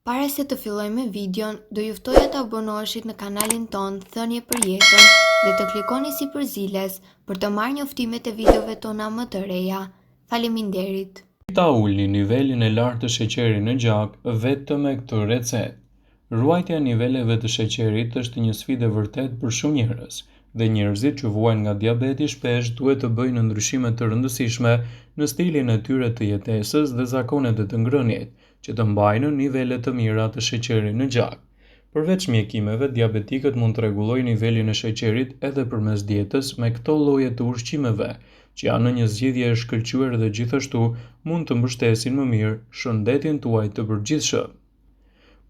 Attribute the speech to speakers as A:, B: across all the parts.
A: Para se të fillojmë me videon, do ju ftoja të abonoheshit në kanalin ton Thënie për Jetën dhe të klikoni si përziles për të marrë njoftimet e videove tona më të reja. Faleminderit.
B: Ta ulni nivelin e lartë të sheqerit në gjak vetëm me këtë recetë. Ruajtja e niveleve të sheqerit është një sfidë e vërtetë për shumë njerëz, dhe njerëzit që vuajnë nga diabeti shpesh duhet të bëjnë ndryshime të rëndësishme në stilin e tyre të jetesës dhe zakonet e të ngrënit, që të mbajnë nivele të mira të sheqerit në gjak. Përveç mjekimeve, diabetikët mund të rregullojnë nivelin e sheqerit edhe përmes dietës me këto lloje të ushqimeve, që janë një zgjidhje e shkëlqyer dhe gjithashtu mund të mbështesin më mirë shëndetin tuaj të përgjithshëm.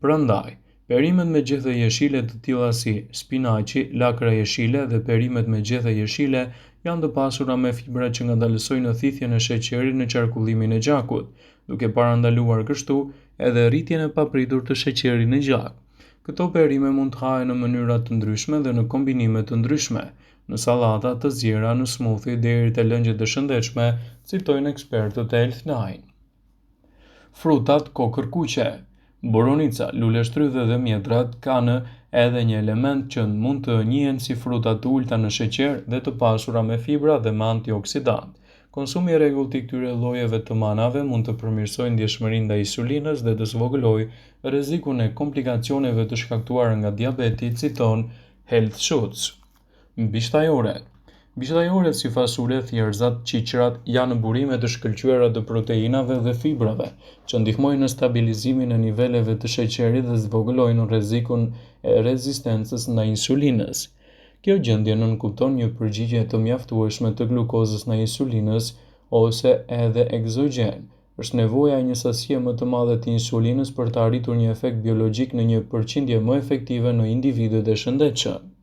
B: Prandaj, perimet me gjethe jeshile të tilla si spinaqi, lakra jeshile dhe perimet me gjethe jeshile janë të pasura me fibra që ngadalësojnë thithjen e sheqerit në qarkullimin e gjakut, duke parandaluar kështu edhe rritjen e papritur të sheqerit në gjak. Këto perime mund të hahen në mënyra të ndryshme dhe në kombinime të ndryshme, në sallata, të zjera, në smoothie deri te lëngjet e shëndetshme, citojnë ekspertët e Health9. Frutat kokërkuqe. Boronica, luleshtrydhe dhe mjetrat kanë edhe një element që mund të njihen si fruta të ulta në sheqer dhe të pasura me fibra dhe me antioksidant. Konsumi i rregullt i këtyre llojeve të manave mund të përmirësojë ndjeshmërinë ndaj insulinës dhe të zvogëlojë rrezikun e komplikacioneve të shkaktuara nga diabeti, citon Health Shoots. Bishtajoret. Bishtajoret si fasule, thjerrzat, qiqrat janë burime të shkëlqyera të proteinave dhe fibrave, që ndihmojnë në stabilizimin e niveleve të sheqerit dhe zvogëlojnë rrezikun e rezistencës ndaj insulinës. Kjo gjendje nënkupton një përgjigje të mjaftueshme të glukozës ndaj insulinës ose edhe egzogen. Është nevoja e një sasie më të madhe të insulinës për të arritur një efekt biologjik në një përqindje më efektive në individët e shëndetshëm.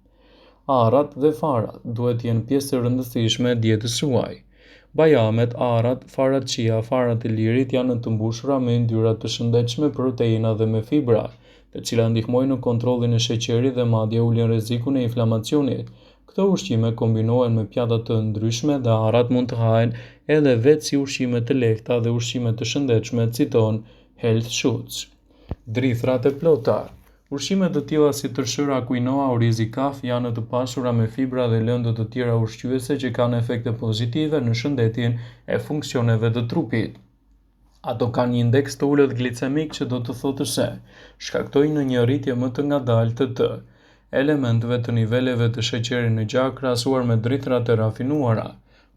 B: Arrat dhe farat duhet të jenë pjesë e rëndësishme e dietës suaj. Bajamet, arrat, farat chia, farat e lirit janë të mbushura me yndyrra të shëndetshme, proteina dhe me fibra, të cilat ndihmojnë në kontrollin e sheqerit dhe madje ulin rrezikun e inflamacionit. Këto ushqime kombinohen me pjata të ndryshme dhe arrat mund të hahen edhe vetë si ushqime të lehta dhe ushqime të shëndetshme, citon Health Shoots. Drithrat e plota. Ushqimet të tilla si tërshëra, quinoa, orizi, kaf janë të pasura me fibra dhe lëndë të tjera ushqyese që kanë efekte pozitive në shëndetin e funksioneve të trupit. Ato kanë një indeks të ulët glicemik që do të thotë se shkaktojnë një rritje më të ngadaltë të elementëve të niveleve të sheqerit në gjak krahasuar me drithrat e rafinuara.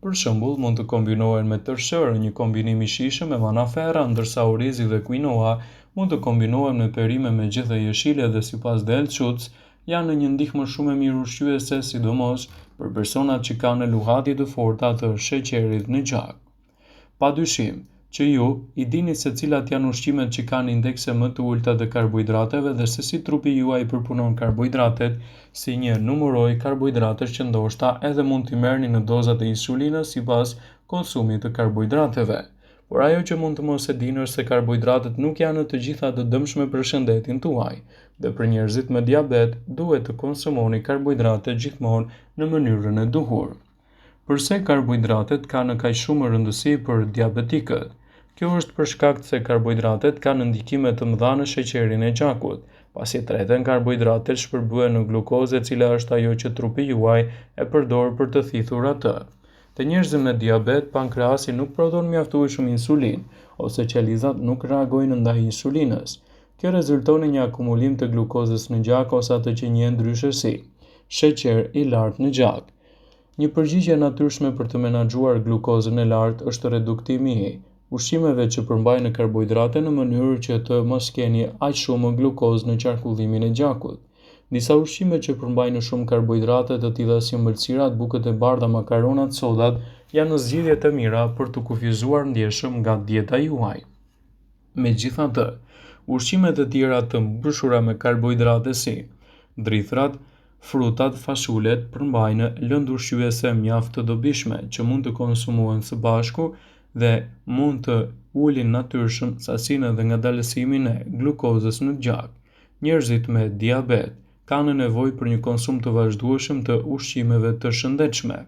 B: Për shembull, mund të kombinohen me tërshërë, një kombinim i shijshëm me manafera, ndërsa orizi dhe quinoa mund të kombinohen me perime me gjethe jeshile dhe sipas Health Shoots janë një ndihmë shumë e mirë ushqyese, sidomos për personat që kanë luhatje të forta të sheqerit në gjak. Padyshim që ju i dini se cilat janë ushqimet që kanë indekse më të ulta të karbohidrateve dhe se si trupi juaj përpunon karbohidratet si një numëroj karbohidratesh që ndoshta edhe mund t'i merrni në dozat e insulinës sipas konsumit të karbohidrateve. Por ajo që mund të mos e dini është se karbohidratet nuk janë të gjitha të dëmshme për shëndetin tuaj, dhe për njerëzit me diabet duhet të konsumoni karbohidrate gjithmonë në mënyrën e duhur. Përse karbohidratet kanë kaq shumë rëndësi për diabetikët? Kjo është për shkak se karbohidratet kanë ndikime të mëdha në sheqerin e gjakut, pasi treten karbohidratet shpërblyen në glukozë, e cila është ajo që trupi juaj e përdor për të thithur atë. Te njerëzit me diabet, pankreasi nuk prodhon mjaftueshëm insulin, ose qelizat nuk reagojnë ndaj insulinës. Kjo rezulton në një akumulim të glukozës në gjak ose atë që njihen ndryshe si sheqer i lartë në gjak. Një përgjigje e natyrshme për të menaxhuar glukozën e lartë është reduktimi i ushqimeve që përmbajnë karbohidrate në mënyrë që të mos keni aq shumë glukozë në qarkullimin e gjakut. Disa ushqime që përmbajnë shumë karbohidrate të tilla si ëmbëlsirat, bukët e bardha, makaronat, sodat janë zgjidhje të mira për të kufizuar ndjeshëm nga dieta juaj. Megjithatë, ushqimet e tjera të mbushura me karbohidrate si drithrat, frutat, fashulet përmbajnë lëndë ushqyese mjaft të dobishme që mund të konsumohen së bashku dhe mund të ulin natyrshëm sasinë dhe ngadalësimin e glukozës në gjak. Njerëzit me diabet kanë nevojë për një konsum të vazhdueshëm të ushqimeve të shëndetshme,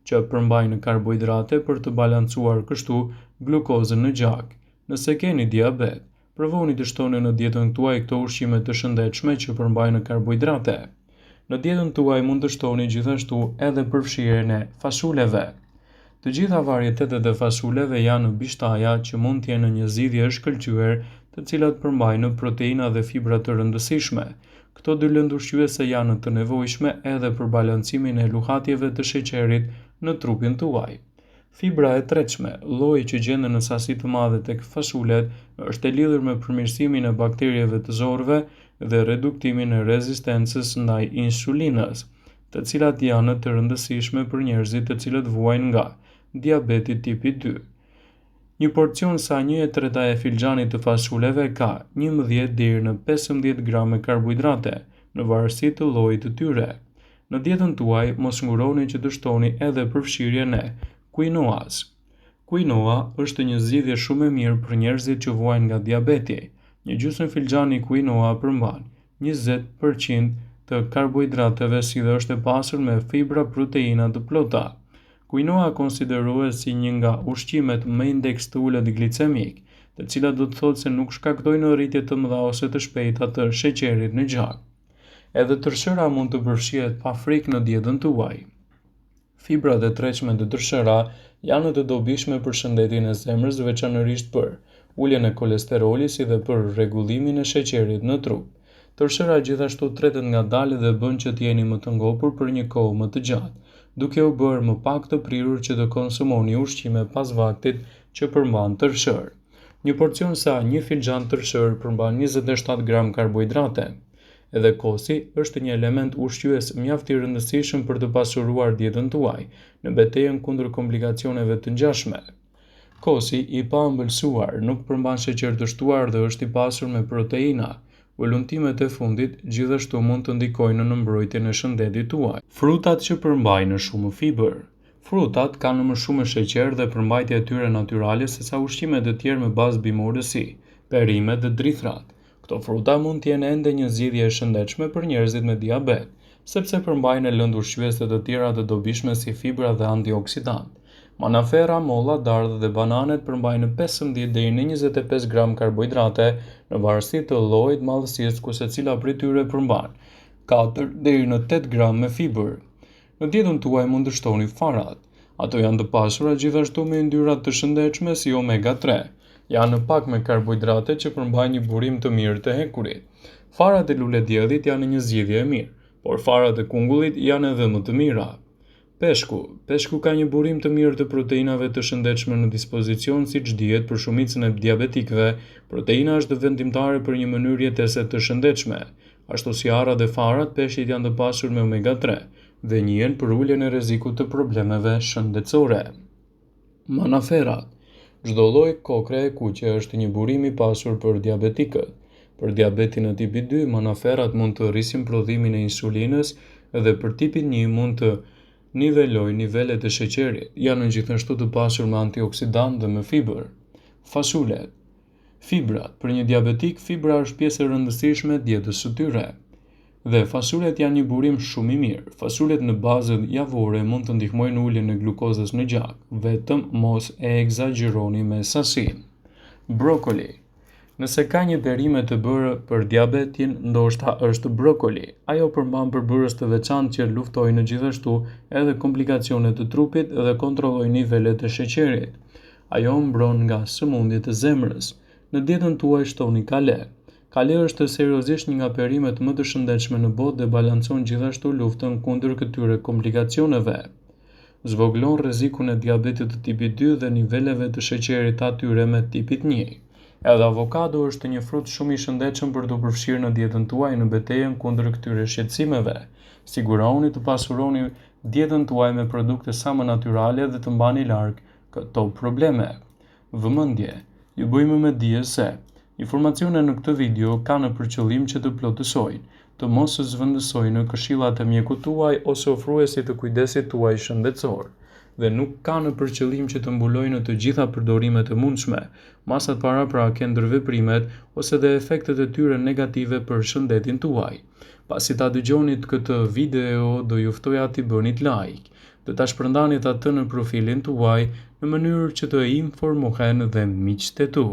B: që përmbajnë karbohidrate për të balancuar kështu glukozën në gjak. Nëse keni diabet, Provoni të shtoni në dietën tuaj këto ushqime të shëndetshme që përmbajnë karbohidrate. Në dietën tuaj mund të shtoni gjithashtu edhe përfshirjen e fasuleve. Të gjitha varietetet e fasuleve janë bishtaja që mund të jenë një zgjidhje e shkëlqyer, të cilat përmbajnë proteina dhe fibra të rëndësishme. Këto dy lëndë ushqyese janë të nevojshme edhe për balancimin e luhatjeve të sheqerit në trupin tuaj. Fibra e tretshme, lloji që gjendet në sasi të madhe tek fasulet, është e lidhur me përmirësimin e bakterieve të zorëve dhe reduktimin e rezistencës ndaj insulinës, të cilat janë të rëndësishme për njerëzit të cilët vuajnë nga diabeti tipi 2. Një porcion sa 1/3 e filxhanit të fasuleve ka 11 deri në 15 grame karbohidrate, në varësi të llojit të tyre. Në dietën tuaj mos nguroni që të shtoni edhe përfshirjen e quinoas. Quinoa është një zgjidhje shumë e mirë për njerëzit që vuajnë nga diabeti. Një gjysmë filxhani quinoa përmban 20% të karbohidrateve si dhe është e pasur me fibra proteina të plota. Quinoa konsiderohet si një nga ushqimet me indeks të ulët glicemik, të cilat do të thotë se nuk shkaktojnë rritje të mëdha ose të shpejta të sheqerit në gjak. Edhe tërshëra mund të përfshihet pa frikë në dietën tuaj. Fibrat e tretshme të tërshëra janë të dobishme për shëndetin e zemrës, veçanërisht për uljen e kolesterolit si dhe për rregullimin e sheqerit në trup. Tërshëra gjithashtu tretet ngadalë dhe bën që të jeni më të ngopur për një kohë më të gjatë, duke u bërë më pak të prirur që të konsumoni ushqime pas vaktit që përmban tërshërë. Një porcion sa 1 filxhan tërshërë përmban 27 gram karbohidrate. Edhe kosi është një element ushqyes mjaft i rëndësishëm për të pasuruar dietën tuaj në betejën kundër komplikacioneve të ngjashme. Kosi i paëmbëlsuar nuk përmban sheqer të shtuar dhe është i pasur me proteina. Ulëntimet e fundit gjithashtu mund të ndikojnë në mbrojtjen e shëndetit tuaj. Frutat që përmbajnë shumë fibër. Frutat kanë më shumë sheqer dhe përmbajtja e tyre natyrale sesa ushqimet e tjerë me bazë bimore si perimet dhe drithrat. Këto fruta mund të jenë ende një zgjidhje e shëndetshme për njerëzit me diabet, sepse përmbajnë lëndë ushqyese të tjera të dobishme si fibra dhe antioksidant. Manafera, molla, dardhë dhe bananet përmbajnë 15 deri në 25 gram karbohidrate në varësi të llojit madhësisë, ku secila prej tyre përmban 4 deri në 8 gram me fibër. Në dietën tuaj mund të shtoni farat. Ato janë të pasura gjithashtu me yndyrra të shëndetshme si omega 3. Janë pak me karbohidrate që përmbajnë një burim të mirë të hekurit. Farat e lule diellit janë një zgjidhje e mirë, por farat e kungullit janë edhe më të mira. Peshku ka një burim të mirë të proteinave të shëndetshme në dispozicion, siç dihet për shumicën e diabetikëve. Proteina është vendimtare për një mënyrë jetese të shëndetshme. Ashtu si arrat dhe farat, peshqit janë të pasur me omega 3 dhe njihen për uljen e rrezikut të problemeve shëndetësore. Manaferat. Çdo lloj kokre e kuqe është një burim i pasur për diabetikët. Për diabetin e tipit 2, manaferat mund të rrisin prodhimin e insulinës dhe për tipin 1 mund të nivelojnë nivelet e sheqerit. Janë gjithashtu të pasur me antioksidant dhe me fibër. Fasulet. Fibrat. Për një diabetik, fibra është pjesë e rëndësishme e dietës së tyre. Dhe fasulet janë një burim shumë i mirë. Fasulet në bazë javore mund të ndihmojnë uljen e glukozës në gjak, vetëm mos e egzagjeroni me sasinë. Brokoli. Nëse ka një perime të bërë për diabetin, ndoshta është brokoli. Ajo përmban përbërës të veçantë që luftojnë gjithashtu edhe komplikacionet të trupit dhe kontrollojnë nivelet e sheqerit. Ajo mbron nga sëmundjet e zemrës. Në dietën tuaj shtoni kale. Kale është seriozisht një nga perimet më të shëndetshme në botë dhe balancon gjithashtu luftën kundër këtyre komplikacioneve. Zvoglon rrezikun e diabetit të tipit 2 dhe niveleve të sheqerit të atyre me tipit 1. Edhe avokado është një frut shumë i shëndetshëm për të përfshirë në dietën tuaj në betejën kundër këtyre shqetësimeve. Siguroni të pasuroni dietën tuaj me produkte sa më natyrale dhe të mbani larg këto probleme. Vëmendje. Ju bëjmë me dije se informacionet në këtë video kanë për qëllim që të plotësojnë, të mos zhvendësojnë këshillat e mjekut tuaj ose ofruesit të kujdesit tuaj shëndetësor, dhe nuk kanë për qëllim që të mbulojnë të gjitha përdorimet e mundshme, masat parapra ndërveprimet ose dhe efektet e tyre negative për shëndetin tuaj. Pasi ta dëgjonit këtë video, do ju ftoja t'i bënit like, dhe ta shpërndanit atë në profilin tuaj në mënyrë që të informohen dhe miqtë e tu.